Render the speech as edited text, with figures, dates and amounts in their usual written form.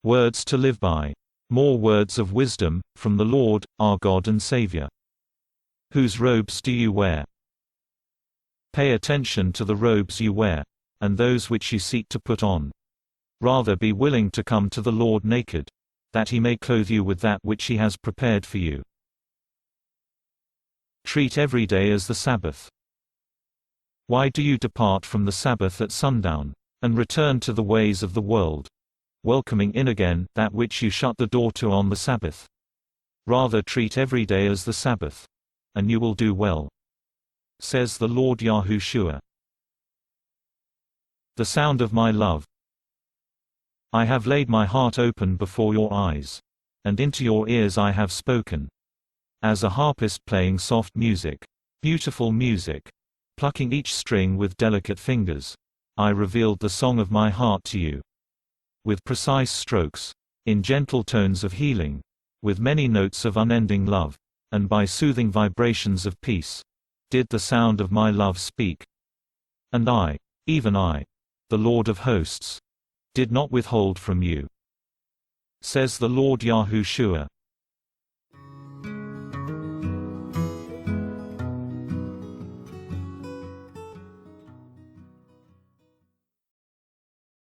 Words to live by. More words of wisdom, from the Lord, our God and Savior. Whose robes do you wear? Pay attention to the robes you wear, and those which you seek to put on. Rather be willing to come to the Lord naked, that he may clothe you with that which he has prepared for you. Treat every day as the Sabbath. Why do you depart from the Sabbath at sundown, and return to the ways of the world, welcoming in again that which you shut the door to on the Sabbath? Rather treat every day as the Sabbath, and you will do well, says the Lord Yahushua. The sound of my love. I have laid my heart open before your eyes, and into your ears I have spoken. As a harpist playing soft music, beautiful music, plucking each string with delicate fingers, I revealed the song of my heart to you. With precise strokes, in gentle tones of healing, with many notes of unending love, and by soothing vibrations of peace, did the sound of my love speak. And I, even I, the Lord of hosts, did not withhold from you, says the Lord Yahushua.